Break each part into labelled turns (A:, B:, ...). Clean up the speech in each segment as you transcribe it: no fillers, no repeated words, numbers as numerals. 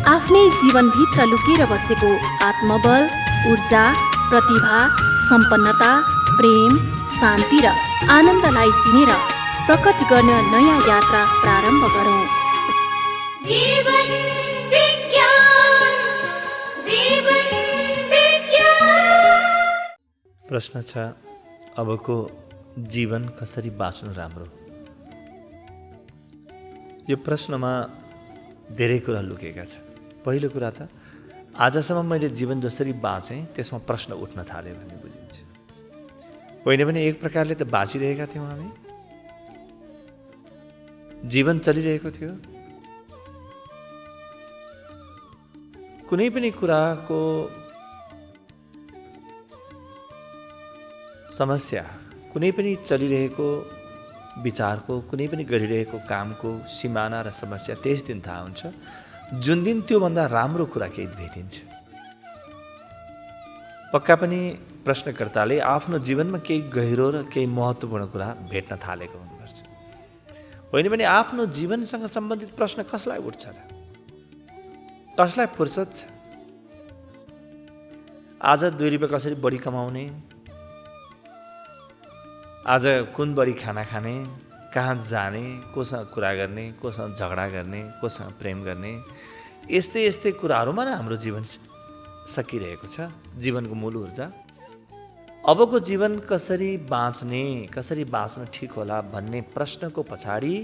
A: आफ्नै जीवनभित्र लुकेर बसेको आत्मबल, ऊर्जा, प्रतिभा, सम्पन्नता, प्रेम, शान्ति र आनन्दलाई चिनेर प्रकट गर्न नयाँ यात्रा प्रारम्भ गरौँ।
B: जीवन विज्ञान, जीवन विज्ञान।
C: प्रश्न छ, अबको जीवन कसरी बाँच्नु राम्रो? यो प्रश्नमा धेरै कुरा लुकेका छन्। पहिलो कुरा त आजसम्म मैले जीवन जसरी बाँचेँ त्यसमा प्रश्न उठ्न थाल्यो भन्ने बुझिन्छ। होइन भने एक प्रकारले त बाँचिरहेका थियौँ हामी, जीवन चलिरहेको थियो। कुनै पनि कुराको समस्या, कुनै पनि चलिरहेको विचारको, कुनै पनि गरिरहेको कामको सिमाना र समस्या त्यस दिन थाहा हुन्छ जुन दिन त्योभन्दा राम्रो कुरा केही भेटिन्छ। पक्का पनि प्रश्नकर्ताले आफ्नो जीवनमा केही गहिरो र केही महत्त्वपूर्ण कुरा भेट्न थालेको हुनुपर्छ। होइन भने आफ्नो जीवनसँग सम्बन्धित प्रश्न कसलाई उठ्छ र? कसलाई फुर्सद छ? आज 2 रुपियाँ कसरी बढी कमाउने, आज कुन बढी खाना खाने, कहाँ जाने, कोसँग कुरा गर्ने, कोसँग झगडा गर्ने, कोसँग प्रेम गर्ने, यस्तै यस्तै कुराहरूमा नै हाम्रो जीवन सकिरहेको छ, जीवनको मूल ऊर्जा। अबको जीवन कसरी बाँच्ने, कसरी बाँच्न ठिक होला भन्ने प्रश्नको पछाडि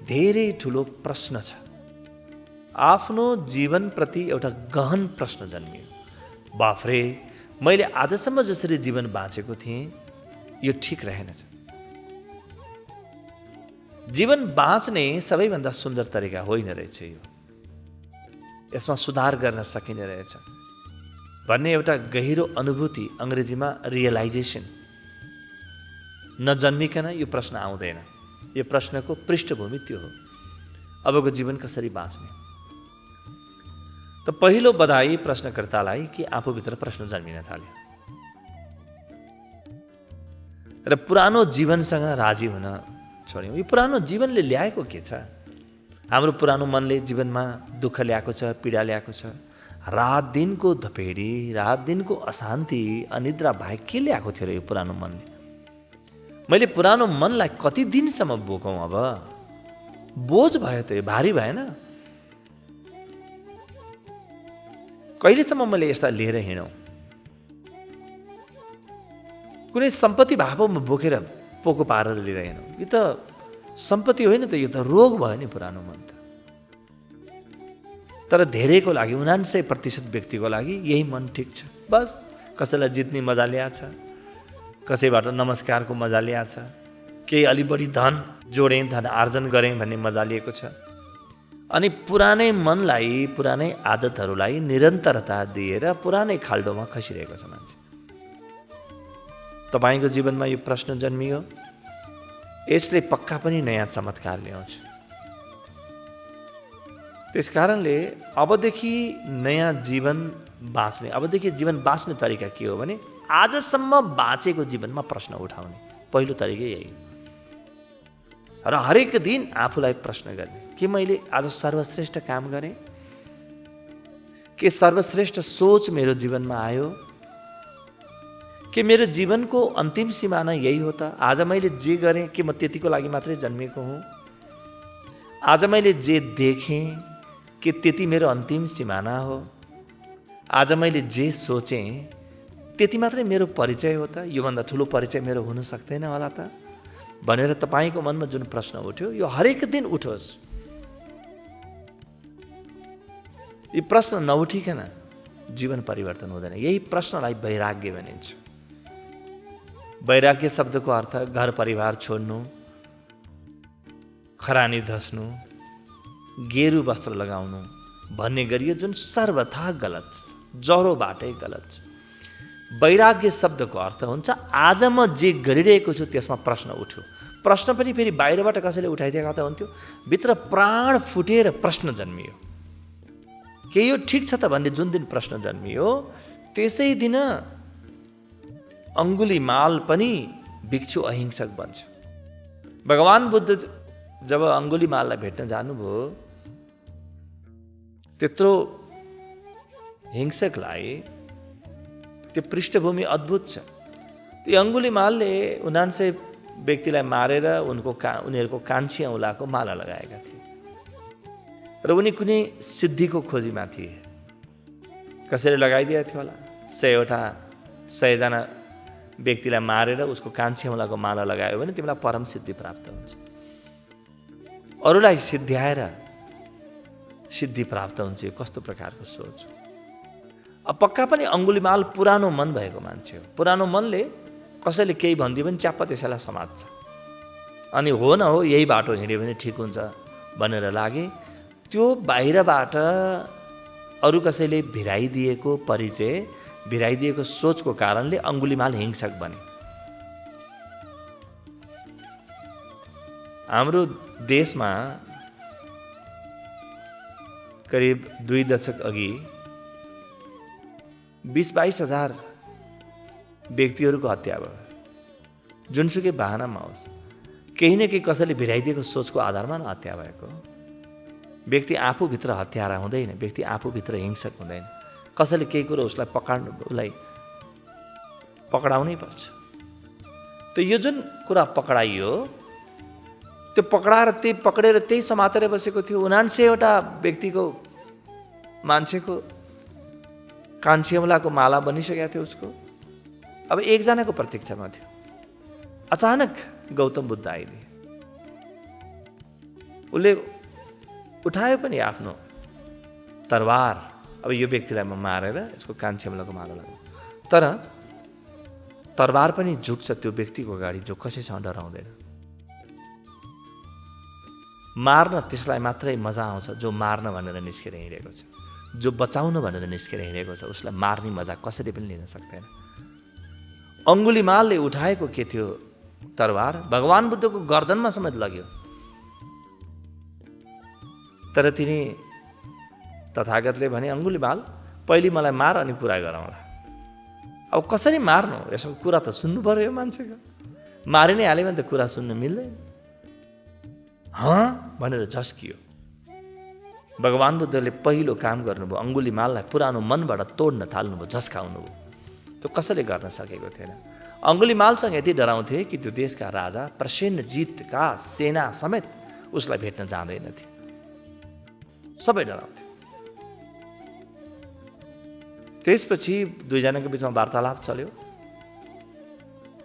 C: धेरै ठुलो प्रश्न छ। आफ्नो जीवनप्रति एउटा गहन प्रश्न जन्मियो। बाफ्रे, मैले आजसम्म जसरी जीवन बाँचेको थिएँ यो ठिक रहेनछ। जीवन बाँच्ने सबैभन्दा सुन्दर तरिका होइन रहेछ यो, यसमा सुधार गर्न सकिने रहेछ भन्ने एउटा गहिरो अनुभूति, अङ्ग्रेजीमा रियलाइजेसन नजन्मिकन यो प्रश्न आउँदैन। यो प्रश्नको पृष्ठभूमि त्यो हो, अबको जीवन कसरी बाँच्ने। त पहिलो बधाई प्रश्नकर्तालाई कि आफूभित्र प्रश्न जन्मिन थाल्यो र पुरानो जीवनसँग राजी हुन छोड्यौँ। यो पुरानो जीवनले ल्याएको के छ? हाम्रो पुरानो मनले जीवनमा दुःख ल्याएको छ, पीडा ल्याएको छ। रात दिनको धपेडी, रात दिनको अशान्ति, अनिद्रा बाहेक के ल्याएको थियो र यो पुरानो मनले? मैले पुरानो मनलाई कति दिनसम्म बोकौँ? अब बोझ भयो त, यो भारी भएन? कहिलेसम्म मैले यसलाई लिएर हिँडौँ? कुनै सम्पत्ति भावमा बोकेर पोको पारेर लिएर हिँडौँ? यो त सम्पत्ति होइन त, यो त रोग भयो नि पुरानो मन त। तर धेरैको लागि, 99% व्यक्तिको लागि यही मन ठिक छ। बस कसैलाई जित्ने मजा ल्याछ, कसैबाट नमस्कारको मजा ल्याछ, केही अलि बढी धन जोडेँ, धन आर्जन गरेँ भन्ने मजा लिएको छ। अनि पुरानै मनलाई, पुरानै आदतहरूलाई निरन्तरता दिएर पुरानै खाल्डोमा खसिरहेको छ मान्छे। तपाईँको जीवनमा यो प्रश्न जन्मियो, यसले पक्का पनि नयाँ चमत्कार ल्याउँछ। त्यसकारणले अबदेखि नयाँ जीवन बाँच्ने, अबदेखि जीवन बाँच्ने तरिका के हो भने आजसम्म बाँचेको जीवनमा प्रश्न उठाउने पहिलो तरिका यही हो। र हरेक दिन आफूलाई प्रश्न गर्ने कि मैले आज सर्वश्रेष्ठ काम गरेँ? के सर्वश्रेष्ठ सोच मेरो जीवनमा आयो? के मेरो जीवनको अन्तिम सिमाना यही हो त? आज मैले जे गरेँ के म त्यतिको लागि मात्रै जन्मिएको हुँ? आज मैले जे देखेँ के त्यति मेरो अन्तिम सिमाना हो? आज मैले जे सोचेँ त्यति मात्रै मेरो परिचय हो त? योभन्दा ठुलो परिचय मेरो हुन सक्दैन होला त? भनेर तपाईँको मनमा जुन प्रश्न उठ्यो, यो हरेक दिन उठोस्। यो प्रश्न नउठिकन जीवन परिवर्तन हुँदैन। यही प्रश्नलाई वैराग्य भनिन्छ। वैराग्य शब्दको अर्थ घर परिवार छोड्नु, खरानी धस्नु, गेरु वस्त्र लगाउनु भन्ने गरियो, जुन सर्वथा गलत, जरोबाटै गलत। वैराग्य शब्दको अर्थ हुन्छ आज म जे गरिरहेको छु त्यसमा प्रश्न उठ्यो। प्रश्न पनि फेरि बाहिरबाट कसैले उठाइदिएका त हुन्थ्यो, भित्र प्राण फुटेर प्रश्न जन्मियो। के यो ठिक छ त भन्ने जुन दिन प्रश्न जन्मियो, त्यसै दिन अङ्गुलीमाल पनि भिक्षु अहिंसक बन्छ। भगवान बुद्ध जब अङ्गुलीमाललाई भेट्न जानुभयो त्यत्रो हिंसकलाई त्यो पृष्ठभूमि अद्भुत छ। त्यो अङ्गुलीमालले 79 व्यक्तिलाई मारेर उनीहरूको कान्छी औँलाको माला लगाएका थिए र उनी कुनै सिद्धिको खोजीमा थिए। कसैले लगाइदिएको थियो होला, 100जना व्यक्तिलाई मारेर उसको कान्छी औँलाको माला लगायो भने तिमीलाई परम सिद्धि प्राप्त हुन्छ। अरूलाई सिद्ध्याएर सिद्धि प्राप्त हुन्छ, यो कस्तो प्रकारको सोच। अब पक्का पनि अङ्गुलीमाल पुरानो मन भएको मान्छे हो। पुरानो मनले कसैले केही भनिदियो भने च्याप्प त्यसैलाई समात्छ। अनि हो न हो यही बाटो हिँड्यो भने ठिक हुन्छ भनेर लागे। त्यो बाहिरबाट अरू कसैले भिराइदिएको परिचय, भिराइदिएको सोचको कारणले अङ्गुलीमाल हिंसक बने। हाम्रो देशमा करिब 2 दशक अघि 20-22 हजार व्यक्तिहरूको हत्या भयो। जुनसुकै बहानामा होस्, केही न केही कसैले भिराइदिएको सोचको आधारमा न हत्या भएको। व्यक्ति आफूभित्र हत्यारा हुँदैन, व्यक्ति आफूभित्र हिंसक हुँदैन। कसैले केही कुरो उसलाई पक्राउनै पर्छ। त यो जुन कुरा पक्राइयो, त्यो पक्रेर त्यही समातेर बसेको थियो। 79वटा व्यक्तिको मान्छेको कान्छी औँलाको माला बनिसकेको थियो उसको। अब एकजनाको प्रतीक्षामा थियो। अचानक गौतम बुद्ध आइले। उसले उठायो पनि आफ्नो तरवार। अब यो व्यक्तिलाई म मारेर यसको कान्छी औँलाको माला लगाऊ। तर तरवार पनि झुक्छ त्यो व्यक्तिको अगाडि जो कसैसँग डराउँदैन। मार्न त्यसलाई मात्रै मजा आउँछ जो मार्न भनेर निस्केर हिँडेको छ, जो बचाउन भनेर निस्केर हिँडेको छ। उसलाई मार्ने मजा कसैले पनि लिन सक्दैन। अङ्गुलीमालले उठाएको के थियो तरवार, भगवान बुद्धको गर्दनमा समेत लग्यो। तर तिनी तथागतले भने अङ्गुलीमाल पहिले मलाई मार अनि पुरा गरौँला। अब कसरी मार्नु, यसको कुरा त सुन्नु पर्यो यो मान्छेको। मारि नै हाल्यो भने त कुरा सुन्नु मिल्दैन। भनेर झस्कियो। भगवान बुद्धले पहिलो काम गर्नुभयो, अङ्गुलीमाललाई पुरानो मनबाट तोड्न थाल्नुभयो, झस्काउनुभयो। त्यो कसैले गर्न सकेको थिएन। अङ्गुलीमालसँग यति डराउँथे कि त्यो देशका राजा प्रसेनजितका सेना समेत उसलाई भेट्न जाँदैनथे। सबै डराउँथे। त्यसपछि दुईजनाको बिचमा वार्तालाप चल्यो।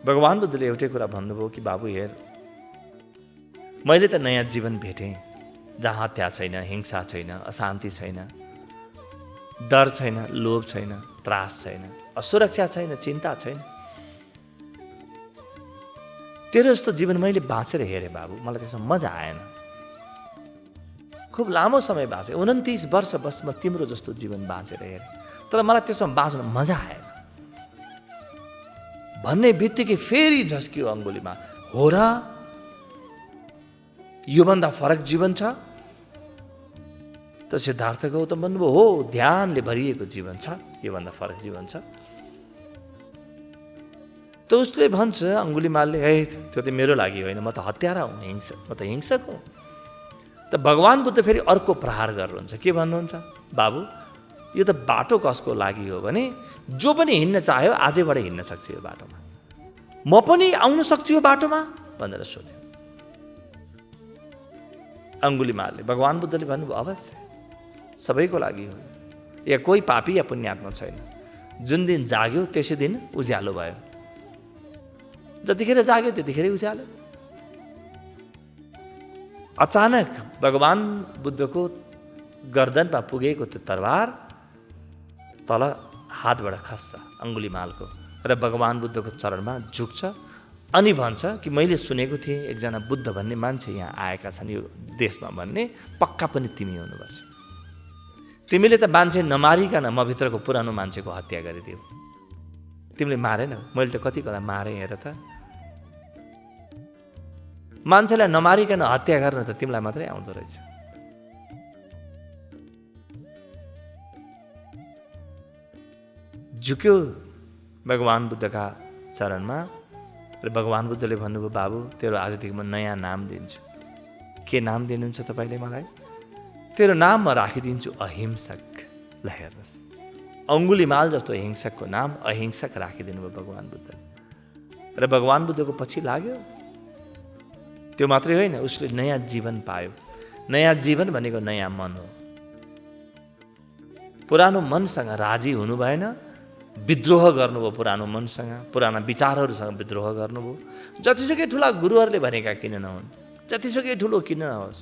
C: भगवान बुद्धले एउटै कुरा भन्नुभयो कि बाबु हेर, मैले त नयाँ जीवन भेटेँ जहाँ हत्या छैन, हिंसा छैन, अशान्ति छैन, डर छैन, लोभ छैन, त्रास छैन, असुरक्षा छैन, चिन्ता छैन। तेरो जस्तो जीवन मैले बाँचेर हेरेँ बाबु, मलाई त्यसमा मजा आएन। खुब लामो समय बाँचे, 29 वर्ष बस म तिम्रो जस्तो जीवन बाँचेर हेरेँ, तर मलाई त्यसमा बाँच्न मजा आएन भन्ने बित्तिकै फेरि झस्कियो अङ्गुलीमाल। हो र, योभन्दा फरक जीवन छ? त सिद्धार्थ गौतम भन्नुभयो हो, ध्यानले भरिएको जीवन छ, योभन्दा फरक जीवन छ। त उसले भन्छ अङ्गुलीमालले, हे त्यो त मेरो लागि होइन, म त हत्यारा हुँ, म त हिंसक हुँ। त भगवान बुद्ध फेरि अर्को प्रहार गर्नुहुन्छ। के भन्नुहुन्छ? बाबु, यो त बाटो कसको लागि हो भने जो पनि हिँड्न चाह्यो आजैबाट हिँड्न सक्छ यो बाटोमा। म पनि आउन सक्छु यो बाटोमा भनेर सोध्यो अङ्गुलीमालले। भगवान बुद्धले भन्नुभयो अवश्य, सबैको लागि हो। या कोही पापी या पुण्यात्मा छैन। जुन दिन जाग्यो त्यसै दिन उज्यालो भयो। जतिखेर जाग्यो त्यतिखेरै उज्यालो। अचानक भगवान बुद्धको गर्दनमा पुगेको त्यो तरवार तल हातबाट खस्छ अङ्गुलीमालको र भगवान बुद्धको चरणमा झुक्छ। अनि भन्छ कि मैले सुनेको थिएँ एकजना बुद्ध भन्ने मान्छे यहाँ आएका छन् यो देशमा भन्ने, पक्का पनि तिमी हुनुपर्छ। तिमीले त मान्छे नमारिकन म भित्रको पुरानो मान्छेको हत्या गरिदियो। तिमीले मारेन, मैले त कति कता मारेँ हेर त। मान्छेलाई नमारिकन हत्या गर्न त तिमीलाई मात्रै आउँदो रहेछ। झुक्यो भगवान बुद्धका चरणमा र भगवान बुद्धले भन्नुभयो बाबु, तेरो आजदेखि म नयाँ नाम दिन्छु। के नाम दिनुहुन्छ तपाईँले मलाई? तेरो नाम म राखिदिन्छु अहिंसक। ल हेर्नुहोस्, अङ्गुलीमाल जस्तो हिंसकको नाम अहिंसक राखिदिनु भयो भगवान् बुद्ध। र भगवान् बुद्धको पछि लाग्यो। त्यो मात्रै होइन, उसले नयाँ जीवन पायो। नयाँ जीवन भनेको नयाँ मन हो। पुरानो मनसँग राजी हुनु भएन, विद्रोह गर्नुभयो पुरानो मनसँग, पुराना विचारहरूसँग विद्रोह गर्नुभयो। जतिसुकै ठुला गुरुहरूले भनेका किन नहुन्, जतिसुकै ठुलो किन नहोस्,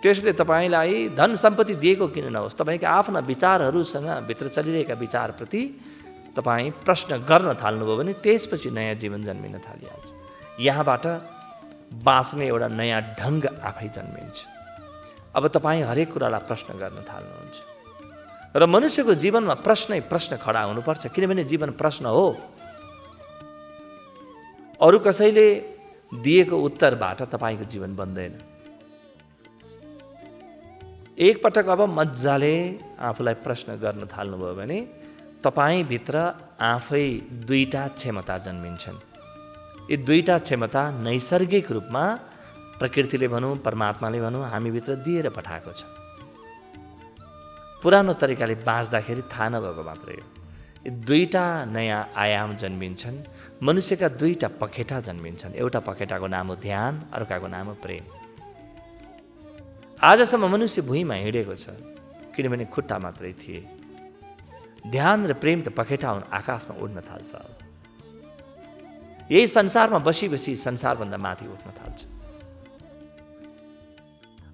C: त्यसले तपाईँलाई धन सम्पत्ति दिएको किन नहोस्, तपाईँका आफ्ना विचारहरूसँग भित्र चलिरहेका विचारप्रति तपाईँ प्रश्न गर्न थाल्नुभयो भने त्यसपछि नयाँ जीवन जन्मिन थालिहाल्छ। यहाँबाट बाँच्ने एउटा नयाँ ढङ्ग आफै जन्मिन्छ। अब तपाईँ हरेक कुरालाई प्रश्न गर्न थाल्नुहुन्छ। र मनुष्यको जीवनमा प्रश्नै प्रश्न खडा हुनुपर्छ, किनभने जीवन प्रश्न हो। अरू कसैले दिएको उत्तरबाट तपाईँको जीवन बन्दैन। एकपटक अब मजाले आफूलाई प्रश्न गर्न थाल्नुभयो भने तपाईँभित्र आफै दुईटा क्षमता जन्मिन्छन्। यी दुईटा क्षमता नैसर्गिक रूपमा प्रकृतिले भनौँ, परमात्माले भनौँ, हामीभित्र दिएर पठाएको छ। पुरानो तरिकाले बाँच्दाखेरि थाहा नभएको मात्रै हो। यी दुईटा नयाँ आयाम जन्मिन्छन्। मनुष्यका दुईटा पखेटा जन्मिन्छन्। एउटा पखेटाको नाम हो ध्यान, अर्काको नाम हो प्रेम। आजसम्म मनुष्य भुइँमा हिँडेको छ किनभने खुट्टा मात्रै थिए। ध्यान र प्रेम त पखेटा हुन्, आकाशमा उड्न थाल्छ। यही संसारमा बसी बसी संसारभन्दा माथि उठ्न थाल्छ।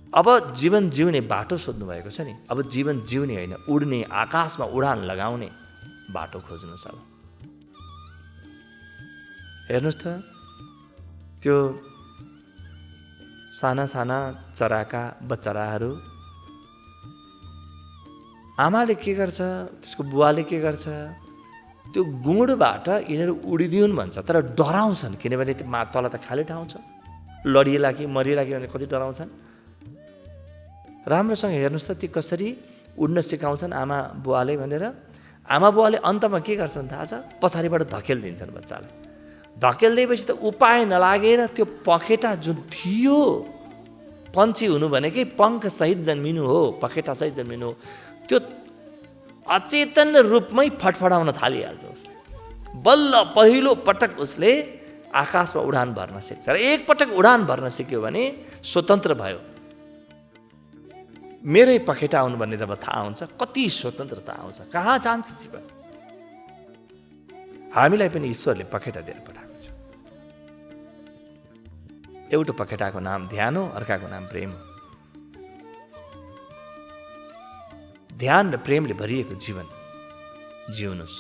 C: अब जीवन जिउने बाटो सोध्नु भएको छ नि। अब जीवन जिउने होइन, उड्ने, आकाशमा उडान लगाउने बाटो खोज्नुहोस्। अब हेर्नुहोस् त, त्यो साना साना चराका बच्चाहरू, आमाले के गर्छ, त्यसको बुवाले के गर्छ, त्यो गुँडबाट यिनीहरू उडिदिउन् भन्छ, तर डराउँछन् किनभने तल त खाली ठाउँ छ। लडिएला कि मरिएला कि भनेर कति डराउँछन्। राम्रोसँग हेर्नुहोस् त, ती कसरी उड्न सिकाउँछन् आमा बुवाले भनेर। आमा बुवाले अन्तमा के गर्छन् थाहा छ? पछाडिबाट धकेलिदिन्छन् बच्चालाई। धकेलिदिएपछि त उपाय नलागेर त्यो पखेटा जुन थियो, पन्छी हुनु भनेकै पङ्खसहित जन्मिनु हो, पखेटासहित जन्मिनु हो, त्यो अचेतन रूपमै फटफडाउन थालिहाल्छ उसले। बल्ल पहिलो पटक उसले आकाशमा उडान भर्न सिक्छ। र एकपटक उडान भर्न सिक्यो भने स्वतन्त्र भयो। मेरै पखेटा हुनु भन्ने जब थाहा हुन्छ, कति स्वतन्त्रता आउँछ, कहाँ जान्छ जीवन। हामीलाई पनि ईश्वरले पखेटा दिएर पठाएको छ। एउटा पखेटाको नाम ध्यान हो, अर्काको नाम प्रेम हो। ध्यान र प्रेमले भरिएको जीवन जिउनुहोस्।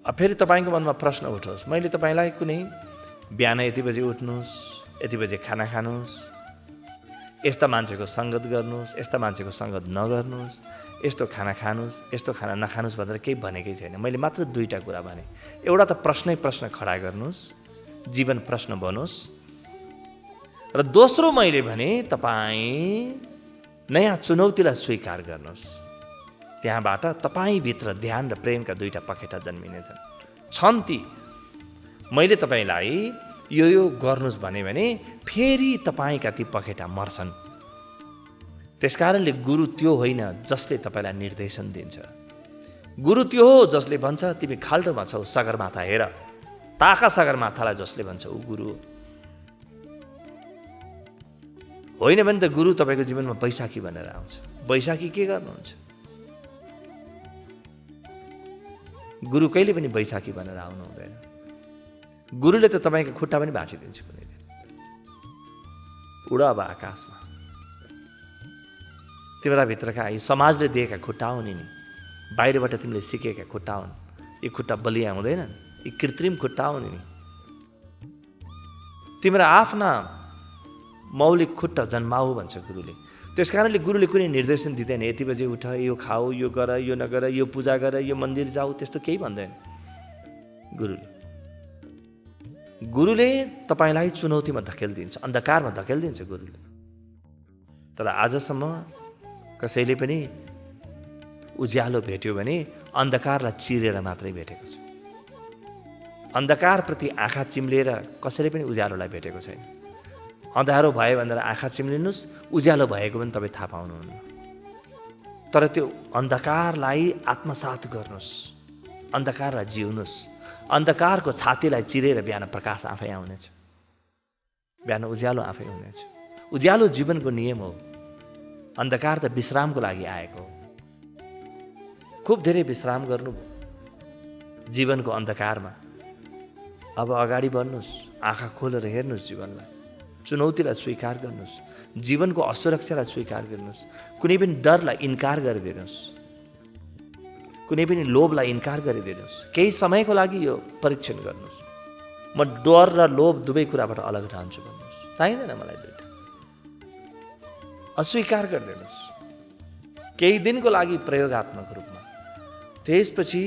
C: अब फेरि तपाईँको मनमा प्रश्न उठोस्, मैले तपाईँलाई कुनै बिहान यति बजे उठ्नुहोस्, यति बजे खाना खानुहोस्, यस्ता मान्छेको सङ्गत गर्नुहोस्, यस्ता मान्छेको सङ्गत नगर्नुहोस्, यस्तो खाना खानुहोस्, यस्तो खाना नखानुहोस् भनेर केही भनेकै छैन। मैले मात्र दुईटा कुरा भने। एउटा त प्रश्नै प्रश्न खडा गर्नुहोस्, जीवन प्रश्न बनोस्। र दोस्रो मैले भने तपाईँ नयाँ चुनौतीलाई स्वीकार गर्नुहोस्। त्यहाँबाट तपाईँभित्र ध्यान र प्रेमका दुईटा पखेटा जन्मिनेछन्। छन् ती। मैले तपाईँलाई यो गर्नुहोस् भने फेरि तपाईँका ती पखेटा मर्छन्। त्यसकारणले गुरु त्यो होइन जसले तपाईँलाई निर्देशन दिन्छ। गुरु त्यो हो जसले भन्छ तिमी खाल्डोमा छौ, सगरमाथा हेर। ताका सगरमाथालाई जसले भन्छ ऊ गुरु हो। होइन भने त गुरु तपाईँको जीवनमा बैशाखी भनेर आउँछ। बैशाखी के गर्नुहुन्छ? गुरु कहिले पनि बैशाखी भनेर आउनु हुँदैन। गुरुले त तपाईँको खुट्टा पनि भाँचिदिन्छ कुनै दिन। उड अब आकाशमा। तिम्रा भित्रका यी समाजले दिएका खुट्टा हुन् नि, बाहिरबाट तिमीले सिकेका खुट्टा हुन्। यी खुट्टा बलिया हुँदैनन्, यी कृत्रिम खुट्टा हुन् नि। तिम्रा आफ्ना मौलिक खुट्टा जन्माऊ भन्छ गुरुले। त्यसकारणले गुरुले कुनै निर्देशन दिँदैन, यति बजे उठ, यो खाऊ, यो गर, यो नगर, यो पूजा गर, यो मन्दिर जाऊ, त्यस्तो केही भन्दैन गुरुले तपाईँलाई चुनौतीमा धकेलिदिन्छ, अन्धकारमा धकेलिदिन्छ गुरुले। तर आजसम्म कसैले पनि उज्यालो भेट्यो भने अन्धकारलाई चिरेर मात्रै भेटेको छ। अन्धकारप्रति आँखा चिम्लेर कसैले पनि उज्यालोलाई भेटेको छैन। अँध्यारो भयो भनेर आँखा चिम्लिनुहोस्, उज्यालो भएको पनि तपाईँ थाहा पाउनुहुन्न। तर त्यो अन्धकारलाई आत्मसात गर्नुहोस्, अन्धकारलाई जिउनुहोस्। अन्धकारको छातीलाई चिरेर बिहान प्रकाश आफै आउनेछ, बिहान उज्यालो आफै हुनेछ। उज्यालो जीवनको नियम हो। अन्धकार त विश्रामको लागि आएको हो। खुब धेरै विश्राम गर्नुभयो जीवनको अन्धकारमा। अब अगाडि बढ्नुहोस्, आँखा खोलेर हेर्नुहोस् जीवनलाई, चुनौतीलाई स्वीकार गर्नुहोस्, जीवनको असुरक्षालाई स्वीकार गर्नुहोस्, कुनै पनि डरलाई इन्कार गरिदिनुहोस्, कुनै पनि लोभलाई इन्कार गरिदिनुहोस्। केही समयको लागि यो परीक्षण गर्नुहोस्, म डर र लोभ दुवै कुराबाट अलग रहन्छु भन्नुहोस्। चाहिँदैन मलाई दुईटा, अस्वीकार गरिदिनुहोस् केही दिनको लागि प्रयोगात्मक रूपमा। त्यसपछि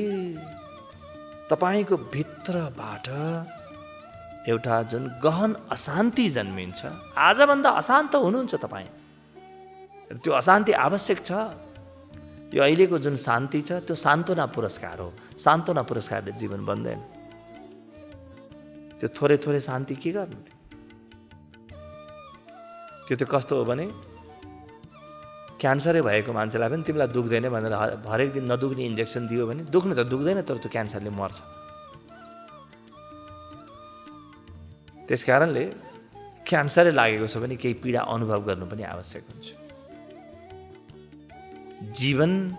C: तपाईँको भित्रबाट एउटा जुन गहन अशान्ति जन्मिन्छ। आजभन्दा अशान्त हुनुहुन्छ तपाईँ, त्यो अशान्ति आवश्यक छ। यो अहिलेको जुन शान्ति छ त्यो सान्त्वना पुरस्कार हो। सान्त्वना पुरस्कारले जीवन बन्दैन। त्यो थोरै थोरै शान्ति के गर्नु? त्यो त कस्तो हो भने क्यान्सरै भएको मान्छेलाई पनि तिमीलाई दुख्दैन भनेर हरेक दिन नदुख्ने इन्जेक्सन दियो भने दुख्नु त दुख्दैन, तर त्यो क्यान्सरले मर्छ। त्यस कारणले क्यान्सरै लागेको छ भने केही पीडा अनुभव गर्नु पनि आवश्यक हुन्छ। जीवन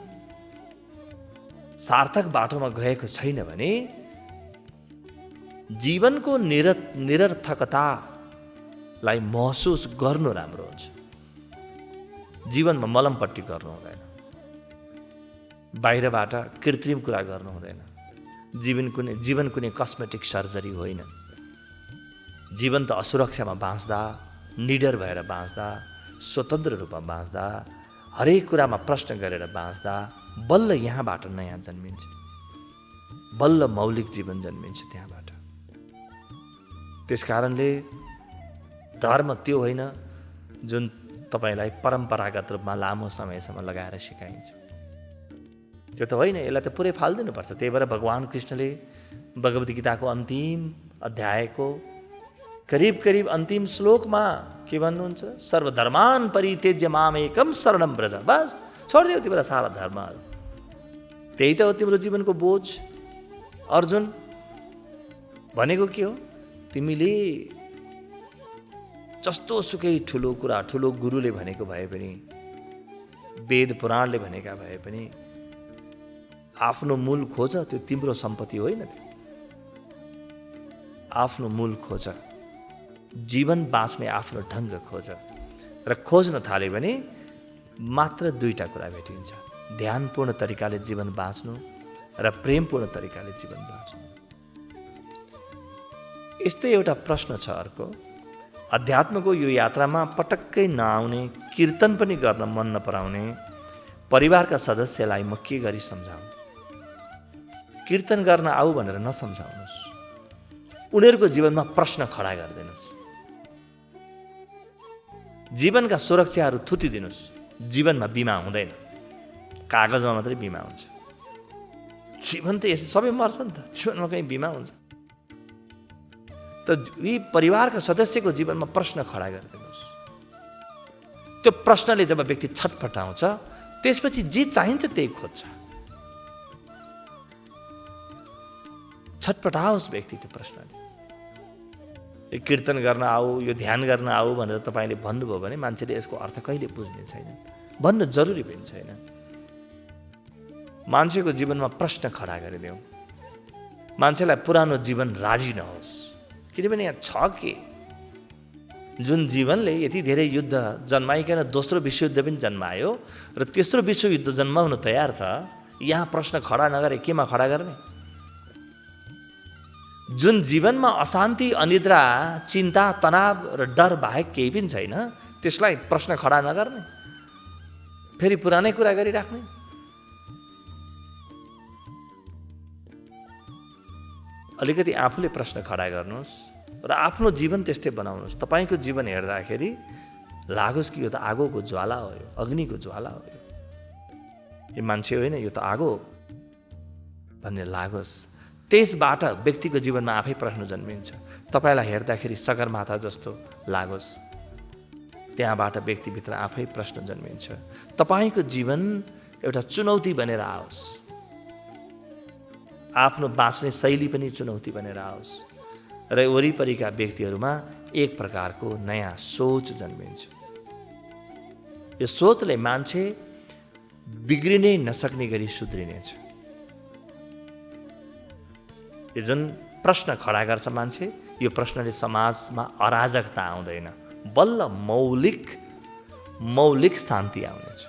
C: सार्थक बाटोमा गएको छैन भने जीवनको निरर्थकतालाई महसुस गर्नु राम्रो हुन्छ। जीवनमा मलमपट्टि गर्नु हुँदैन, बाहिरबाट कृत्रिम कुरा गर्नु हुँदैन। जीवन कुनै कस्मेटिक सर्जरी होइन। जीवन त असुरक्षामा बाँच्दा, निडर भएर बाँच्दा, स्वतन्त्र रूपमा बाँच्दा, हरेक कुरामा प्रश्न गरेर बाँच्दा बल्ल यहाँबाट नयाँ जन्मिन्छ, बल्ल मौलिक जीवन जन्मिन्छ त्यहाँबाट। त्यस कारणले धर्म त्यो होइन जुन तपाईँलाई परम्परागत रूपमा लामो समयसम्म लगाएर सिकाइन्छ। त्यो त होइन, यसलाई त पुरै फालिदिनुपर्छ। त्यही भएर भगवान् कृष्णले भगवद् गीताको अन्तिम अध्यायको करिब अन्तिम श्लोकमा के भन्नुहुन्छ? सर्वधर्मान परित्यज्य मामेकम शरणं व्रज। बस छोडिदेऊ तिम्रो सारा धर्महरू, त्यही त हो तिम्रो जीवनको बोझ। अर्जुन भनेको के हो? तिमीले जस्तो सुकै ठुलो कुरा, ठुलो गुरुले भनेको भए पनि, वेद पुराणले भनेका भए पनि आफ्नो मूल खोज। त्यो तिम्रो सम्पत्ति होइन। आफ्नो मूल खोज, जीवन बाँच्ने आफ्नो ढङ्ग खोज। र खोज्न थाल्यो भने मात्र दुईटा कुरा भेटिन्छ: ध्यानपूर्ण तरिकाले जीवन बाँच्नु र प्रेमपूर्ण तरिकाले जीवन बाँच्नु। यस्तै एउटा प्रश्न छ अर्को। अध्यात्मको यो यात्रामा पटक्कै नआउने, कीर्तन पनि गर्न मन नपराउने परिवारका सदस्यलाई म के गरी सम्झाउँ? कीर्तन गर्न आऊ भनेर नसम्झाउनुहोस्, उनीहरूको जीवनमा प्रश्न खडा गरिदिनुहोस्। जीवनका सुरक्षाहरू थुतिदिनुहोस्। जीवनमा बिमा हुँदैन, कागजमा मात्रै बिमा हुन्छ। जीवन त यसै सबै मर्छ नि त, जीवनमा कहीँ बिमा हुन्छ? त यी परिवारका सदस्यको जीवनमा प्रश्न खडा गरिदिनुहोस्। त्यो प्रश्नले जब व्यक्ति छटपटाउँछ, त्यसपछि जे चाहिन्छ त्यही खोज्छ। छटपटाओस् व्यक्ति त्यो प्रश्नले। यो कीर्तन गर्न आऊ, यो ध्यान गर्न आऊ भनेर तपाईँले भन्नुभयो भने मान्छेले यसको अर्थ कहिले बुझ्ने छैन, भन्नु जरुरी पनि छैन। मान्छेको जीवनमा प्रश्न खडा गरिदेऊ। मान्छेलाई पुरानो जीवन राजी नहोस्, किनभने यहाँ छ के? जुन जीवनले यति धेरै युद्ध जन्माइकन दोस्रो विश्वयुद्ध पनि जन्मायो र तेस्रो विश्वयुद्ध जन्माउन तयार छ, यहाँ प्रश्न खडा नगरे केमा खडा गर्ने? जुन जीवनमा अशान्ति, अनिद्रा, चिन्ता, तनाव र डर बाहेक केही पनि छैन, त्यसलाई प्रश्न खडा नगर्ने, फेरि पुरानै कुरा गरिराख्ने। अलिकति आफूले प्रश्न खडा गर्नुहोस् र आफ्नो जीवन त्यस्तै बनाउनुहोस्। तपाईँको जीवन हेर्दाखेरि लागोस् कि यो त आगोको ज्वाला हो, यो अग्निको ज्वाला हो, यो मान्छे होइन, यो त आगो हो भन्ने लागोस्। त्यसबाट व्यक्तिको जीवनमा आफै प्रश्न जन्मिन्छ। तपाईँलाई हेर्दाखेरि सगरमाथा जस्तो लागोस्, त्यहाँबाट व्यक्तिभित्र आफै प्रश्न जन्मिन्छ। तपाईँको जीवन एउटा चुनौती बनेर आओस्, आफ्नो बाँच्ने शैली पनि चुनौती बनेर आओस् र वरिपरिका व्यक्तिहरूमा एक प्रकारको नयाँ सोच जन्मिन्छ। यो सोचले मान्छे बिग्रिनै नसक्ने गरी सुध्रिनेछ। यो जुन प्रश्न खडा गर्छ मान्छे, यो प्रश्नले समाजमा अराजकता आउँदैन, बल्ल मौलिक शान्ति आउनेछ।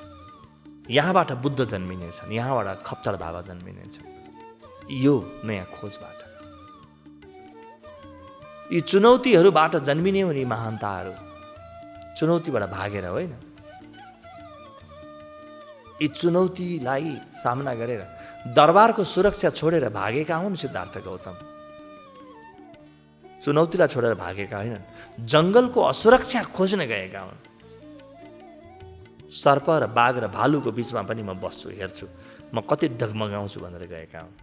C: यहाँबाट बुद्ध जन्मिनेछन्, यहाँबाट खप्तर बाबा जन्मिनेछन्, यो नयाँ खोजबाट। यी चुनौतीहरूबाट जन्मिने उनी महानताहरू चुनौतीबाट भागेर होइन, यी चुनौतीलाई सामना गरेर दरबारको सुरक्षा छोडेर भागेका हुन् सिद्धार्थ गौतम। चुनौतीलाई छोडेर भागेका होइनन्, जङ्गलको असुरक्षा खोज्न गएका हुन्। सर्प र बाघ र भालुको बिचमा पनि म बस्छु, हेर्छु, म कति डगमगाउँछु भनेर गएका हुन्।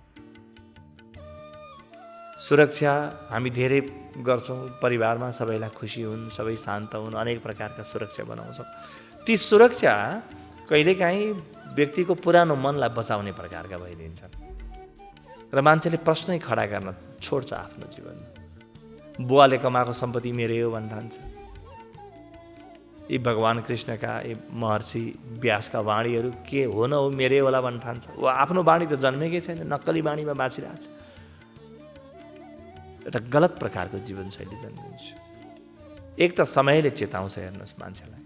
C: सुरक्षा हामी धेरै गर्छौँ, परिवारमा सबैलाई खुसी हुन्, सबै शान्त हुन्, अनेक प्रकारका सुरक्षा बनाउँछौँ। ती सुरक्षा कहिलेकाहीँ व्यक्तिको पुरानो मनलाई बचाउने प्रकारका भइदिन्छन् र मान्छेले प्रश्नै खडा गर्न छोड्छ आफ्नो जीवनमा। बुवाले कमाएको सम्पत्ति मेरै हो भन्न ठान्छ। यी भगवान् कृष्णका यी महर्षि व्यासका वाणीहरू के हो न हो मेरै होला भन्न ठान्छ। ऊ आफ्नो वाणी त जन्मेकै छैन, नक्कली वाणीमा बाँचिरहेछ। एउटा गलत प्रकारको जीवनशैली जन्मिन्छ। एक त समयले चेताउँछ, हेर्नुहोस् मान्छेलाई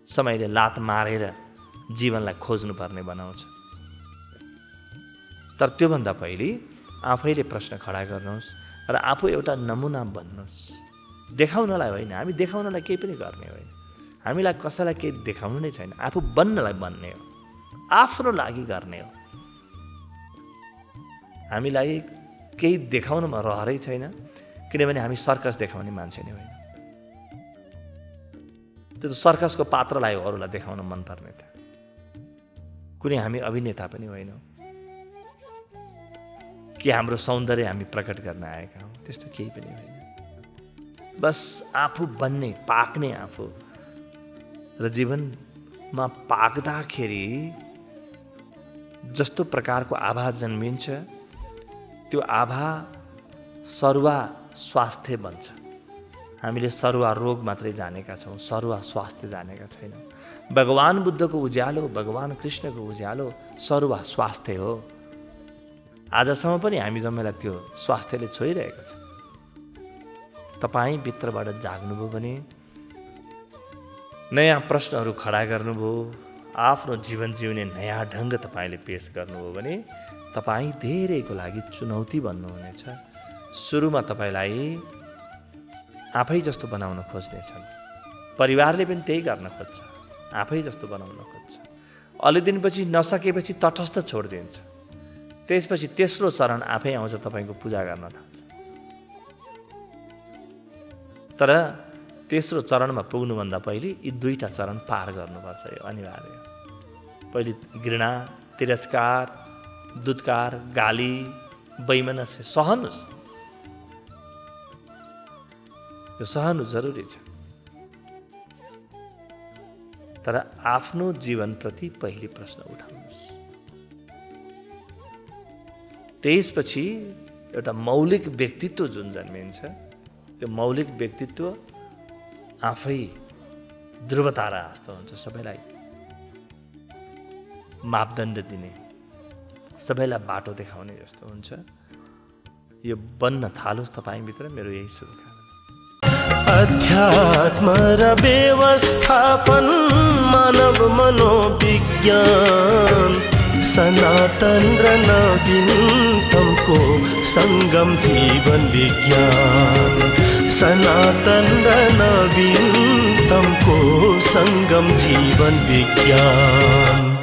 C: समयले लात मारेर जीवनलाई खोज्नुपर्ने बनाउँछ। तर त्योभन्दा पहिले आफैले प्रश्न खडा गर्नुहोस् र आफू एउटा नमुना बन्नुहोस्। देखाउनलाई होइन, हामी देखाउनलाई केही पनि गर्ने होइन, हामीलाई कसैलाई केही देखाउनु नै छैन, आफू बन्नलाई बन्ने हो, आफ्नो लागि गर्ने हो। हामीलाई केही देखाउनमा रहरै छैन, किनभने हामी सर्कस देखाउने मान्छे नै होइन। त्यो त सर्कसको पात्रलाई हो अरूलाई देखाउन मनपर्ने त, कुनै हामी अभिनेता पनि होइनौँ कि हाम्रो सौन्दर्य हामी प्रकट गर्न आएका हौँ, त्यस्तो केही पनि होइन। बस आफू बन्ने, पाक्ने आफू। र जीवनमा पाक्दाखेरि जस्तो प्रकारको आभा जन्मिन्छ, त्यो आभा सरुवा स्वास्थ्य बन्छ। हामीले सरुवा रोग मात्रै जानेका छौँ, सरुवा स्वास्थ्य जानेका छैनौँ। भगवान् बुद्धको उज्यालो, भगवान् कृष्णको उज्यालो सरुवा स्वास्थ्य हो। आजसम्म पनि हामी जम्मेलाई त्यो स्वास्थ्यले छोइरहेको छ। तपाईँ भित्रबाट जाग्नुभयो भने, नयाँ प्रश्नहरू खडा गर्नुभयो, आफ्नो जीवन जिउने नयाँ ढङ्ग तपाईँले पेश गर्नुभयो भने तपाईँ धेरैको लागि चुनौती बन्नुहुनेछ। सुरुमा तपाईँलाई आफै जस्तो बनाउन खोज्नेछन्, परिवारले पनि त्यही गर्न खोज्छ, आफै जस्तो बनाउन खोज्छ। अलि दिनपछि नसकेपछि तटस्थ छोडिदिन्छ। त्यसपछि तेस्रो चरण आफै आउँछ, तपाईँको पूजा गर्न थाल्छ। तर तेस्रो चरणमा पुग्नुभन्दा पहिले यी दुईटा चरण पार गर्नुपर्छ, यो अनिवार्य। पहिले घृणा, तिरस्कार, दुत्कार, गाली, वैमनस्य सहनुस्, यो सहनु जरुरी छ। तर आफ्नो जीवनप्रति पहिले प्रश्न उठाउनुहोस्। त्यसपछि एउटा मौलिक व्यक्तित्व जुन जन्मिन्छ, त्यो मौलिक व्यक्तित्व आफै ध्रुवतारा जस्तो हुन्छ, सबैलाई मापदण्ड दिने, सबैलाई बाटो देखाउने जस्तो हुन्छ। यो बन्न थालोस् तपाईँभित्र, मेरो यही शुभकामना।
D: अध्यात्म र व्यवस्थापन, मानव मनोविज्ञान, सनातन र नवीनतमको सङ्गम जीवन विज्ञान, सनातन र नवीनतमको सङ्गम जीवन विज्ञान।